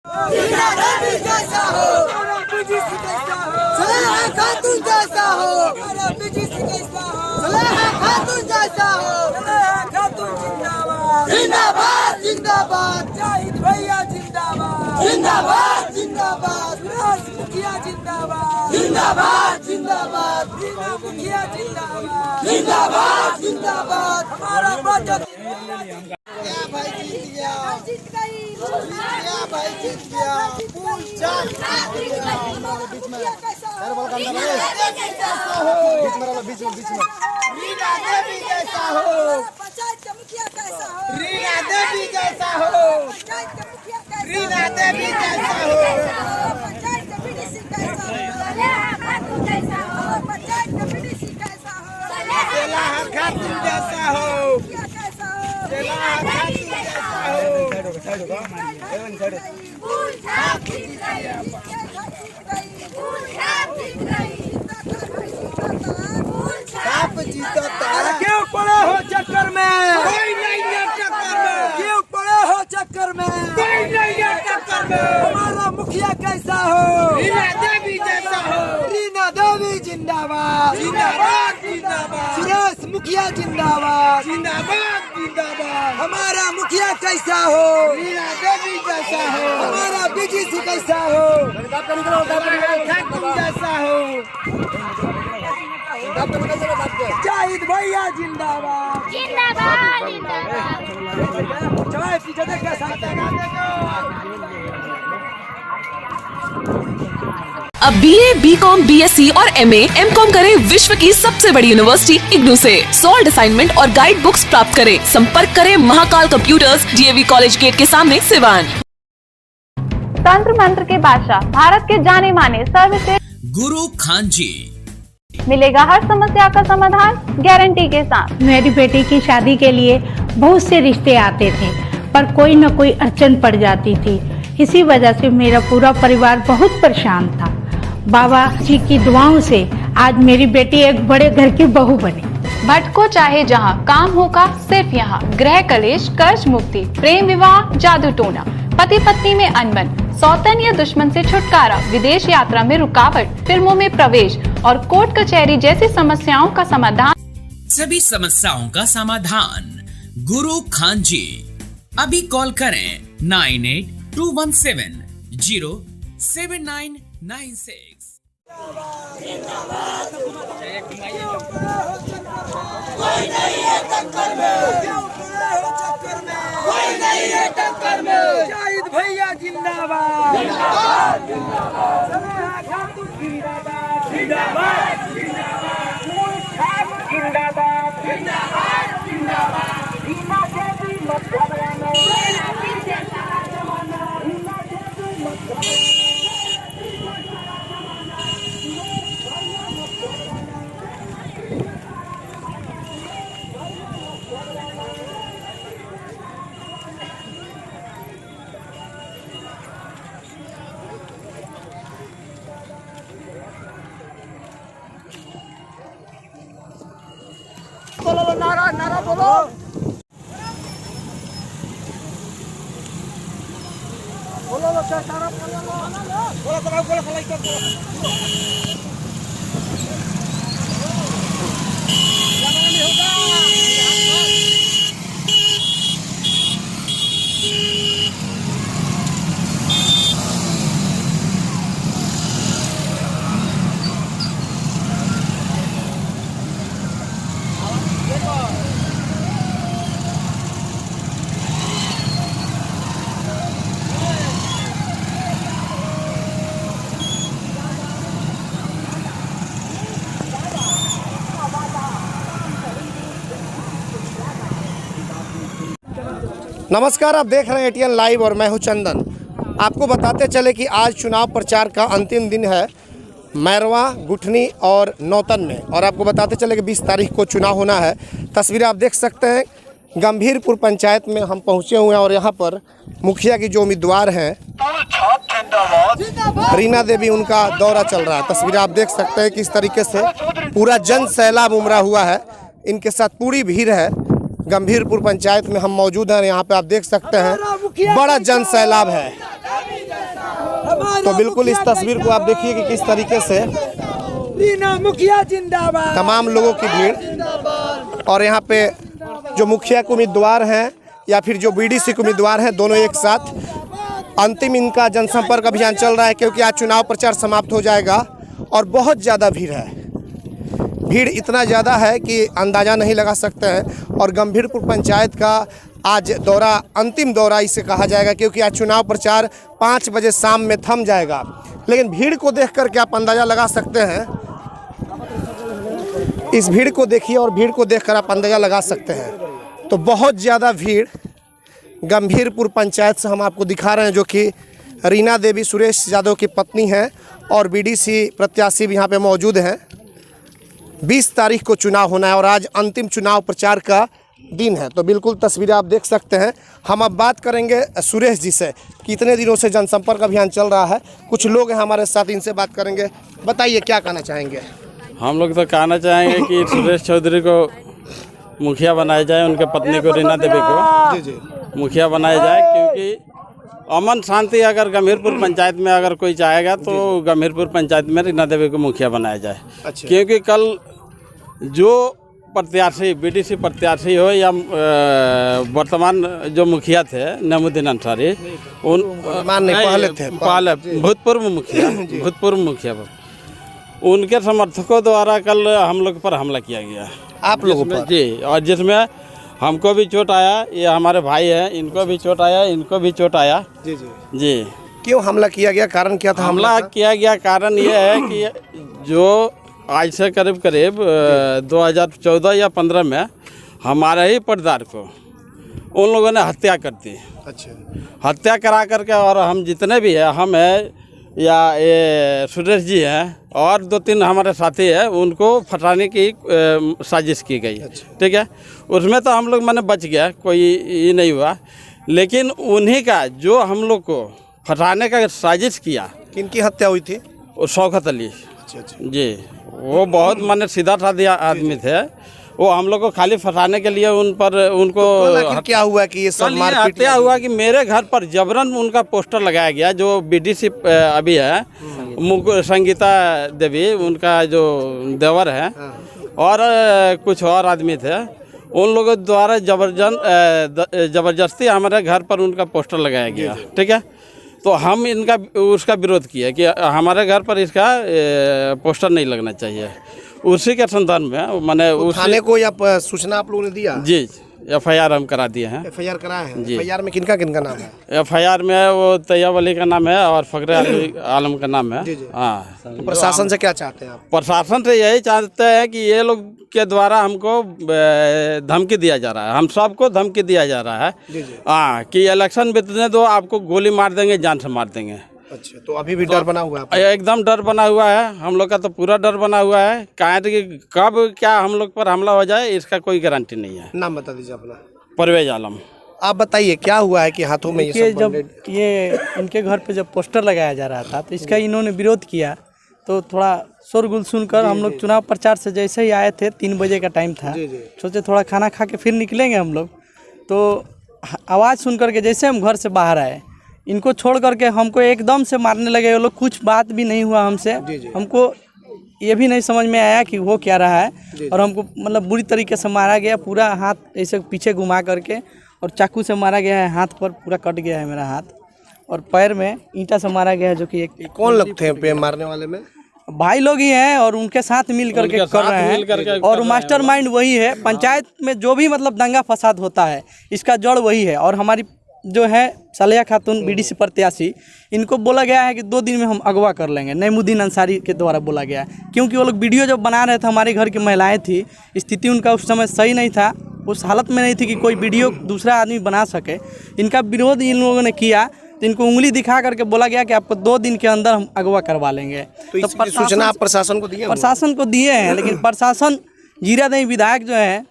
रीना देवी जैसा हो, सलेहा खातून जैसा हो, सलेहा खातून जैसा हो, जिंदाबाद जिंदाबाद, जाहिद भैया जिंदाबाद, जिंदाबाद जिंदाबाद, मुखिया जिंदाबाद, जिंदाबाद जिंदाबाद, रीना मुखिया जिंदाबाद, जिंदाबाद जिंदाबाद। हमारा बजट क्या भाई जीत गया, जीत गई, क्या भाई जीत गया, फूल चाट बीच में कैसा हो, बीच में रीना देवी जैसा हो, पंचायत का मुखिया कैसा हो, रीना देवी जैसा हो, पंचायत का मुखिया कैसा रीना देवी जैसा हो, हो, पंचायत का बीडीसी कैसा हो, पंचायत का बीडीसी कैसा हो, सलेहा खातून जैसा हो, मुखिया कैसा हो, सलेहा खातून जैसा हो। फूल छाप जीत गई, आप जीतता क्यों पड़े हो चक्कर में, कोई नहीं है टक्कर में, क्यों पड़े हो चक्कर में, कोई नहीं है टक्कर में। हमारा मुखिया कैसा हो, रीना देवी जैसा हो, रीना देवी जिंदाबाद, जिंदाबाद जिंदाबाद, सुरेश मुखिया जिंदाबाद, जिंदाबाद जिंदाबाद। हमारा मुखिया कैसा हो, रीना देवी जैसा हो, हमारा बीडीसी कैसा हो, खातून जैसा हो, जाहिद भैया जिंदाबाद, चाय पीछे देख कैसा अब BA, BCom, BSc और MA, MCom करें विश्व की सबसे बड़ी यूनिवर्सिटी इग्नू से। सॉल्ड असाइनमेंट और गाइड बुक्स प्राप्त करें। संपर्क करें Mahakal computers, DAV college gate के सामने, सिवान। तंत्र मंत्र के बादशाह, भारत के जाने माने सर्वश्रेष्ठ गुरु खान जी मिलेगा हर समस्या का समाधान गारंटी के साथ। मेरी बेटी की शादी के लिए बहुत से रिश्ते आते थे, पर कोई न कोई अड़चन पड़ जाती थी। इसी वजह से मेरा पूरा परिवार बहुत परेशान था। बाबा जी की दुआओं से आज मेरी बेटी एक बड़े घर की बहू बनी। भटको चाहे जहां, काम होगा सिर्फ यहाँ। गृह कलेश, कर्ज मुक्ति, प्रेम विवाह, जादू टोना, पति पत्नी में अनबन, सौतन या दुश्मन से छुटकारा, विदेश यात्रा में रुकावट, फिल्मों में प्रवेश और कोर्ट कचहरी जैसी समस्याओं का समाधान। सभी समस्याओं का समाधान गुरु खान जी। अभी कॉल करें 9821707996। कोई नहीं है टक्कर में, क्यों पड़े हो चक्कर में, कोई नहीं है टक्कर में। जाहिद भैया जिंदाबाद, जिंदाबाद जिंदाबाद, सलेहा खातून जिंदाबाद, जिंदाबाद जिंदाबाद, फूल छाप जिंदाबाद, जिंदाबाद जिंदाबाद। रीना देवी मत घबराना, बोलो नारा नारा बोलो। बोलो नारा बोलो, बोलो नमस्कार, आप देख रहे हैं ATN लाइव और मैं हूं चंदन। आपको बताते चले कि आज चुनाव प्रचार का अंतिम दिन है मैरवा, गुठनी और नौतन में। और आपको बताते चले कि 20 तारीख को चुनाव होना है। तस्वीरें आप देख सकते हैं, गंभीरपुर पंचायत में हम पहुंचे हुए हैं और यहाँ पर मुखिया की जो उम्मीदवार हैं रीना देवी, उनका दौरा चल रहा है। तस्वीरें आप देख सकते हैं कि इस तरीके से पूरा जन सैलाब उमड़ा हुआ है। इनके साथ पूरी भीड़ है। गंभीरपुर पंचायत में हम मौजूद हैं। यहाँ पे आप देख सकते हैं बड़ा जन सैलाब है। तो बिल्कुल इस तस्वीर को आप देखिए कि किस तरीके से रीना मुखिया जिंदाबाद, तमाम लोगों की भीड़, और यहाँ पे जो मुखिया के उम्मीदवार हैं या फिर जो बीडीसी के उम्मीदवार हैं, दोनों एक साथ अंतिम इनका जनसंपर्क अभियान चल रहा है, क्योंकि आज चुनाव प्रचार समाप्त हो जाएगा और बहुत ज़्यादा भीड़ है। भीड़ इतना ज़्यादा है कि अंदाज़ा नहीं लगा सकते हैं। और गंभीरपुर पंचायत का आज दौरा, अंतिम दौरा इसे कहा जाएगा, क्योंकि आज चुनाव प्रचार 5 बजे शाम में थम जाएगा। लेकिन भीड़ को देख करके आप अंदाज़ा लगा सकते हैं, इस भीड़ को देखिए और भीड़ को देखकर आप अंदाज़ा लगा सकते हैं। तो बहुत ज़्यादा भीड़ गंभीरपुर पंचायत से हम आपको दिखा रहे हैं, जो कि रीना देवी सुरेश यादव की पत्नी हैं और बीडीसी प्रत्याशी भी यहाँ पे मौजूद हैं। 20 तारीख को चुनाव होना है और आज अंतिम चुनाव प्रचार का दिन है। तो बिल्कुल तस्वीरें आप देख सकते हैं। हम अब बात करेंगे सुरेश जी से, कितने दिनों से जनसंपर्क अभियान चल रहा है। कुछ लोग हैं हमारे साथ, इनसे बात करेंगे। बताइए क्या कहना चाहेंगे। हम लोग तो कहना चाहेंगे कि सुरेश चौधरी को मुखिया बनाया जाए, उनके पत्नी को रीना देवी को मुखिया बनाया जाए, क्योंकि अमन शांति अगर गंभीरपुर पंचायत में अगर कोई चाहेगा तो गंभीरपुर पंचायत में रीना देवी को मुखिया बनाया जाए। अच्छा। क्योंकि कल जो प्रत्याशी बीडीसी प्रत्याशी हो या वर्तमान जो मुखिया थे नईमुद्दीन अंसारी, पहले भूतपूर्व मुखिया उनके समर्थकों द्वारा कल हम लोग पर हमला किया गया। आप लोगों पर? जी, और जिसमें हमको भी चोट आया, ये हमारे भाई हैं, इनको भी चोट आया, इनको भी चोट आया। जी जी जी। क्यों हमला किया गया, कारण क्या था? हमला किया गया कारण ये है कि जो आज से करीब 2014 या 15 में हमारे ही पटदार को उन लोगों ने हत्या कर दी। अच्छा। हत्या करा करके, और हम जितने भी हैं, हम हैं या ये सुरेश जी हैं और 2-3 हमारे साथी हैं, उनको फटाने की साजिश की गई। अच्छा। ठीक है, उसमें तो हम लोग मैंने बच गया, कोई ये नहीं हुआ। लेकिन उन्हीं का जो हम लोग को फटाने का साजिश किया। किनकी हत्या हुई थी? वो शौकत अली। अच्छा। जी, वो बहुत माने सीधा साधा आदमी थे। वो हम लोग को खाली फंसाने के लिए उनको क्या हुआ कि ये सब मारपीट हत्या हुआ कि मेरे घर पर जबरन उनका पोस्टर लगाया गया। जो बीडीसी अभी है संगीता देवी, उनका जो देवर है, और कुछ और आदमी थे, उन लोगों द्वारा जबरदस्ती हमारे घर पर उनका पोस्टर लगाया गया। ठीक है, तो हम उसका विरोध किया कि हमारे घर पर इसका पोस्टर नहीं लगना चाहिए। उसी के संदर्भ में मैंने थाने को या सूचना आप लोगों ने दिया? जी, FIR हम करा दिए हैं। FIR कराए हैं? जी। FIR में किनका नाम है? FIR में वो तैयब अली का नाम है और फखरे आलम का नाम है। हाँ। प्रशासन से क्या चाहते हैं आप? प्रशासन से यही चाहते हैं कि ये लोग के द्वारा हमको धमकी दिया जा रहा है, हम सबको धमकी दिया जा रहा है। हाँ, कि इलेक्शन बीतने दो, आपको गोली मार देंगे, जान से मार देंगे। अच्छा, तो अभी भी डर बना हुआ है? एकदम डर बना हुआ है, हम लोग का तो पूरा डर बना हुआ है। कहाँ कि कब क्या हम लोग पर हमला हो जाए, इसका कोई गारंटी नहीं है। नाम बता दीजिए अपना। परवेज आलम। आप बताइए क्या हुआ है कि हाथों में ये जब ये इनके घर पे जब पोस्टर लगाया जा रहा था, तो इसका इन्होंने विरोध किया। तो थोड़ा शोरगुल सुनकर हम लोग चुनाव प्रचार से जैसे ही आए थे, 3 बजे का टाइम था, सोचे थोड़ा खाना खा के फिर निकलेंगे हम लोग। तो आवाज़ सुन करके जैसे हम घर से बाहर आए, इनको छोड़ करके हमको एकदम से मारने लगे। वो लोग, कुछ बात भी नहीं हुआ हमसे। हमको ये भी नहीं समझ में आया कि वो क्या रहा है, और हमको मतलब बुरी तरीके से मारा गया। पूरा हाथ ऐसे पीछे घुमा करके और चाकू से मारा गया है, हाथ पर पूरा कट गया है मेरा हाथ, और पैर में ईंटा से मारा गया है। जो कि एक कौन लोग थे पे मारने वाले में? भाई लोग ही हैं, और उनके साथ मिल करके कर रहे हैं। और मास्टरमाइंड वही है। पंचायत में जो भी मतलब दंगा फसाद होता है, इसका जड़ वही है। और हमारी जो है सालिया खातून बीडीसी प्रत्याशी, इनको बोला गया है कि 2 दिन में हम अगवा कर लेंगे। नईमुद्दीन अंसारी के द्वारा बोला गया है, क्योंकि वो लोग वीडियो जब बना रहे थे, हमारे घर की महिलाएं थी, स्थिति उनका उस समय सही नहीं था, उस हालत में नहीं थी कि कोई वीडियो दूसरा आदमी बना सके। इनका विरोध इन लोगों ने किया, तो इनको उंगली दिखा करके बोला गया कि आपको 2 दिन के अंदर हम अगवा करवा लेंगे। तो सूचना आप प्रशासन को दिए? प्रशासन को दिए हैं, लेकिन प्रशासन जीरादेई विधायक जो है,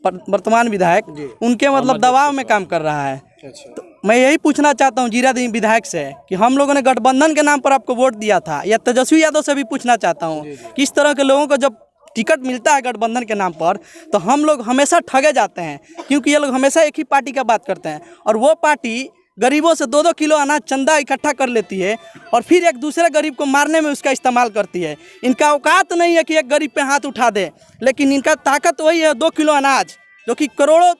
वर्तमान विधायक, उनके मतलब दबाव में काम कर रहा है। तो मैं यही पूछना चाहता हूँ जीरादेई विधायक से कि हम लोगों ने गठबंधन के नाम पर आपको वोट दिया था, या तेजस्वी यादव से भी पूछना चाहता हूँ कि इस तरह के लोगों को जब टिकट मिलता है गठबंधन के नाम पर, तो हम लोग हमेशा ठगे जाते हैं, क्योंकि ये लोग हमेशा एक ही पार्टी का बात करते हैं। और वो पार्टी गरीबों से 2-2 किलो अनाज चंदा इकट्ठा कर लेती है और फिर एक दूसरे गरीब को मारने में उसका इस्तेमाल करती है। इनका औकात नहीं है कि एक गरीब पे हाथ उठा दे, लेकिन इनका ताकत वही है 2 किलो अनाज, जो कि करोड़ों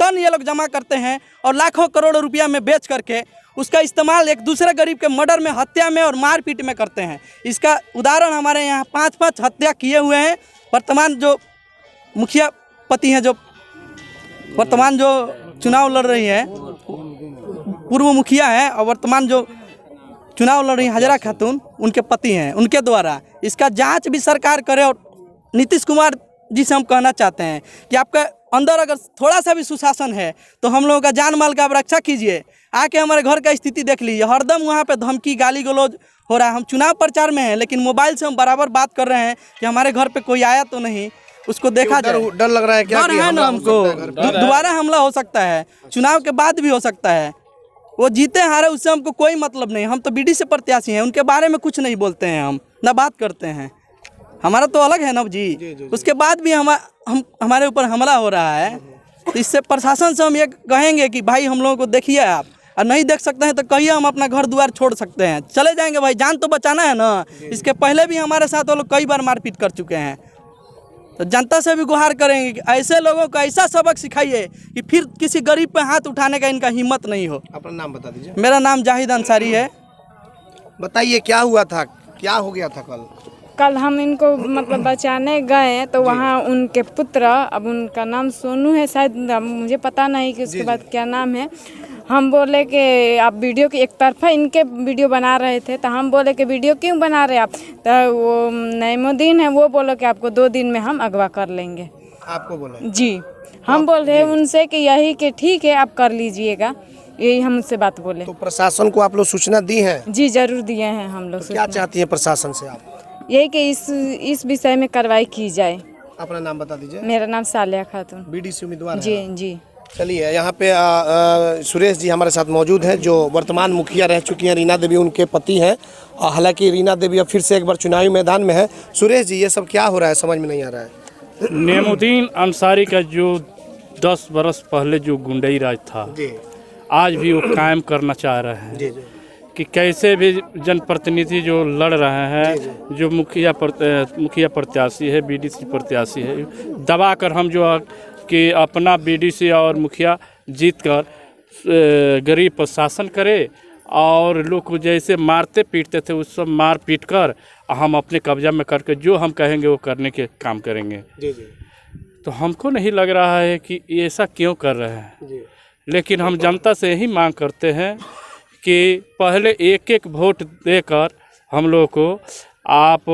टन ये लोग जमा करते हैं और लाखों करोड़ों रुपया में बेच करके उसका इस्तेमाल एक दूसरे गरीब के मर्डर में, हत्या में और मारपीट में करते हैं। इसका उदाहरण हमारे यहाँ 5-5 हत्या किए हुए हैं। वर्तमान जो मुखिया पति हैं, जो वर्तमान जो चुनाव लड़ रही है, पूर्व मुखिया हैं और वर्तमान जो चुनाव लड़ रही हैं हजरा खातून, उनके पति हैं, उनके द्वारा इसका जांच भी सरकार करे। और नीतीश कुमार जी से हम कहना चाहते हैं कि आपका अंदर अगर थोड़ा सा भी सुशासन है तो हम लोगों का जान माल का आप रक्षा कीजिए। आके हमारे घर का स्थिति देख लीजिए, हरदम वहाँ पे धमकी गाली गलौज हो रहा है। हम चुनाव प्रचार में हैं, लेकिन मोबाइल से हम बराबर बात कर रहे हैं कि हमारे घर पे कोई आया तो नहीं, उसको देखा जाए। डर लग रहा है क्या? डर है ना हमको, दोबारा हमला हो सकता है, चुनाव के बाद भी हो सकता है। वो जीते हारे उससे हमको कोई मतलब नहीं, हम तो बीडी से प्रत्याशी हैं, उनके बारे में कुछ नहीं बोलते हैं, हम ना बात करते हैं, हमारा तो अलग है ना जी। उसके बाद भी हमारे ऊपर हमला हो रहा है, तो इससे प्रशासन से हम ये कहेंगे कि भाई हम लोगों को देखिए आप, और नहीं देख सकते हैं तो कहिए हम अपना घर द्वार छोड़ सकते हैं, चले जाएंगे भाई, जान तो बचाना है ना। इसके पहले भी हमारे साथ वो लोग कई बार मारपीट कर चुके हैं। तो जनता से भी गुहार करेंगे कि ऐसे लोगों को ऐसा सबक सिखाइए कि फिर किसी गरीब पे हाथ उठाने का इनका हिम्मत नहीं हो। अपना नाम बता दीजिए। मेरा नाम जाहिद अंसारी है। बताइए क्या हुआ था, क्या हो गया था कल? कल हम इनको मतलब बचाने गए तो वहाँ उनके पुत्र, अब उनका नाम सोनू है शायद, मुझे पता नहीं कि उसके बाद क्या नाम है। हम बोले कि आप वीडियो की एक तरफा इनके वीडियो बना रहे थे, तो हम बोले कि वीडियो क्यों बना रहे आप? तो वो नईमुद्दीन है, वो बोलो कि आपको 2 दिन में हम अगवा कर लेंगे। आपको बोले? जी, हम बोल रहे हैं उनसे कि यही कि ठीक है आप कर लीजिएगा, यही हम उससे बात बोले। तो प्रशासन को आप लोग सूचना दी है? जी जरूर दिए हैं हम लोग। तो क्या चाहती हैं प्रशासन से आप? यही कि इस विषय में कार्रवाई की जाए। अपना नाम बता दीजिए। मेरा नाम सालिया खातून, बीडीसी उम्मीदवार जी हैं। जी। चलिए, यहाँ पे सुरेश जी हमारे साथ मौजूद हैं, जो वर्तमान मुखिया रह चुकी हैं। रीना देवी उनके पति हैं, हालांकि रीना देवी अब फिर से एक बार चुनावी मैदान में है। सुरेश जी, ये सब क्या हो रहा है, समझ में नहीं आ रहा है। नईमुद्दीन अंसारी का जो 10 बरस पहले जो गुंडई राज था, आज भी वो कायम करना चाह रहे हैं कि कैसे भी जनप्रतिनिधि जो लड़ रहे हैं, जो मुखिया प्रत्याशी है, बीडीसी प्रत्याशी है, दबा कर हम जो कि अपना बीडीसी और मुखिया जीत कर गरीब पर शासन करे और लोग को जैसे मारते पीटते थे उस सब मार पीट कर हम अपने कब्जा में करके जो हम कहेंगे वो करने के काम करेंगे। तो हमको नहीं लग रहा है कि ऐसा क्यों कर रहे हैं, लेकिन हम जनता से यही मांग करते हैं कि पहले एक वोट देकर हम लोग को आप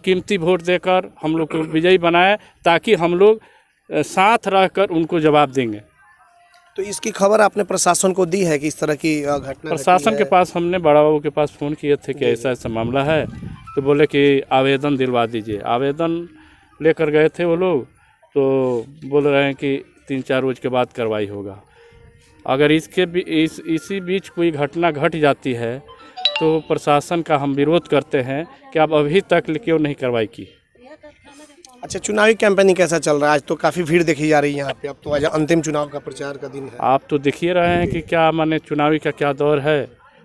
कीमती वोट देकर हम लोग को विजयी बनाए, ताकि हम लोग साथ रहकर उनको जवाब देंगे। तो इसकी खबर आपने प्रशासन को दी है कि इस तरह की घटना? प्रशासन के पास हमने बड़ा बाबू के पास फ़ोन किए थे कि ऐसा ऐसा मामला है, तो बोले कि आवेदन दिलवा दीजिए। आवेदन लेकर गए थे वो लोग, तो बोल रहे हैं कि 3-4 रोज़ के बाद कार्रवाई होगा। अगर इसी बीच कोई घटना घट जाती है तो प्रशासन का हम विरोध करते हैं कि आप अभी तक क्यों नहीं कार्रवाई की। अच्छा, चुनावी कैंपेनिंग कैसा चल रहा है? आज तो काफ़ी भीड़ देखी जा रही है यहाँ पे, अब तो आज अंतिम चुनाव का प्रचार का दिन है। आप तो देख ही रहे हैं कि क्या माने चुनावी का क्या दौर है।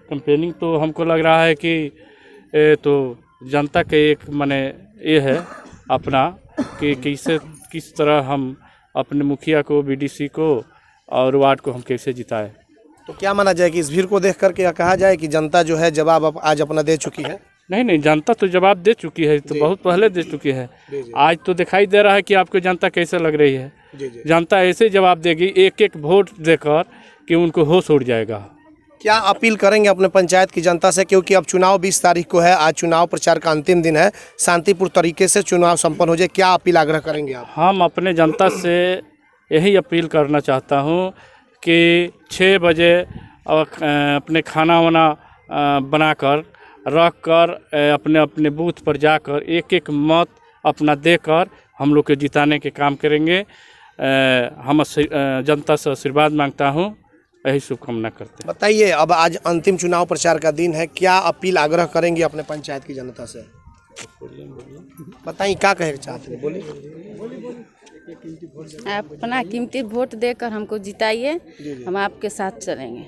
कैंपेनिंग तो हमको लग रहा है कि तो जनता के एक माने ये है अपना कि किस तरह हम अपने मुखिया को, बीडीसी को और वार्ड को हम कैसे जिताएं। तो क्या माना जाए कि इस भीड़ को देख करके कहा जाए कि जनता जो है जवाब आज अपना दे चुकी है? नहीं, जनता तो जवाब दे चुकी है, तो बहुत पहले दे चुकी है। आज तो दिखाई दे रहा है कि आपको जनता कैसे लग रही है। जनता ऐसे जवाब देगी एक वोट देकर कि उनको होश उड़ जाएगा। क्या अपील करेंगे अपने पंचायत की जनता से, क्योंकि अब चुनाव 20 तारीख को है, आज चुनाव प्रचार का अंतिम दिन है, शांतिपूर्ण तरीके से चुनाव संपन्न हो जाए, क्या अपील आग्रह करेंगे आप? हम अपने जनता से यही अपील करना चाहता हूँ कि 6 बजे अपने खाना वाना बनाकर रख कर अपने अपने बूथ पर जाकर एक मत अपना देकर हम लोग के जिताने के काम करेंगे। हम जनता से आशीर्वाद मांगता हूँ, यही शुभकामना करते हैं। बताइए, अब आज अंतिम चुनाव प्रचार का दिन है, क्या अपील आग्रह करेंगे अपने पंचायत की जनता से? बताइए क्या कहना चाहते हैं, बोलिए। अपना कीमती वोट देकर हमको जिताइए, हम आपके साथ चलेंगे।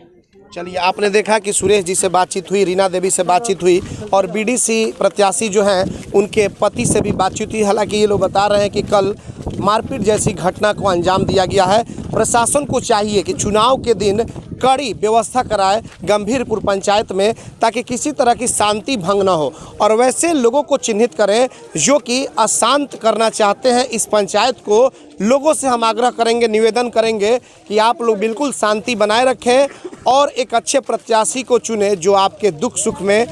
चलिए, आपने देखा कि सुरेश जी से बातचीत हुई, रीना देवी से बातचीत हुई और बीडीसी प्रत्याशी जो हैं उनके पति से भी बातचीत हुई। हालांकि ये लोग बता रहे हैं कि कल मारपीट जैसी घटना को अंजाम दिया गया है। प्रशासन को चाहिए कि चुनाव के दिन कड़ी व्यवस्था कराए गंभीरपुर पंचायत में, ताकि किसी तरह की शांति भंग न हो और वैसे लोगों को चिन्हित करें जो कि अशांत करना चाहते हैं इस पंचायत को। लोगों से हम आग्रह करेंगे, निवेदन करेंगे कि आप लोग बिल्कुल शांति बनाए रखें और एक अच्छे प्रत्याशी को चुने जो आपके दुख सुख में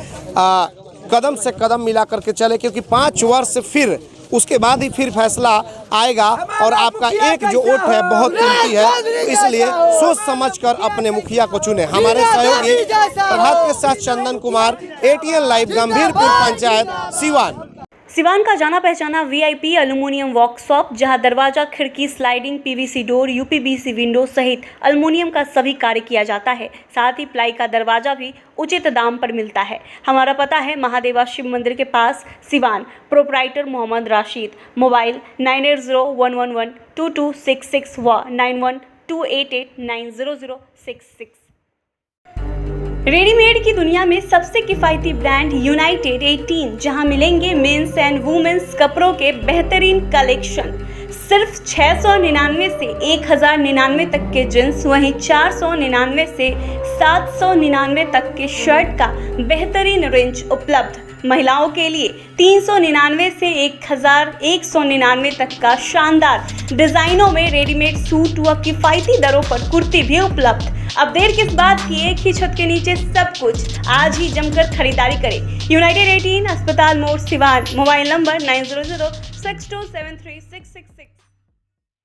कदम से कदम मिला करके चले, क्योंकि 5 वर्ष फिर उसके बाद ही फिर फैसला आएगा और आपका एक जो वोट है बहुत कीमती है, इसलिए सोच समझकर अपने मुखिया को चुने। हमारे सहयोगी प्रभात के साथ चंदन कुमार, ATN लाइव, गंभीरपुर पंचायत, सिवान। सिवान का जाना पहचाना VIP एल्युमिनियम वर्कशॉप, जहां दरवाजा, खिड़की, sliding, PVC door, UPVC window सहित एल्युमिनियम का सभी कार्य किया जाता है। साथ ही प्लाई का दरवाजा भी उचित दाम पर मिलता है। हमारा पता है महादेवा शिव मंदिर के पास, सिवान। प्रोप्राइटर मोहम्मद राशिद। मोबाइल 9801112266 व 9128890066। रेडीमेड की दुनिया में सबसे किफ़ायती ब्रांड यूनाइटेड 18, जहां मिलेंगे मेंस एंड वुमेन्स कपड़ों के बेहतरीन कलेक्शन। सिर्फ 699 से 1099 तक के जींस, वहीं 499 से 799 तक के शर्ट का बेहतरीन रेंज उपलब्ध। महिलाओं के लिए 399 से 1199 तक का शानदार डिजाइनों में रेडीमेड सूट व किफ़ायती दरों पर कुर्ती भी उपलब्ध। अब देर किस बात की, एक ही छत के नीचे सब कुछ। आज ही जमकर खरीदारी करें। यूनाइटेड 18, अस्पताल मोड़, सिवान। Mobile number 9006273666।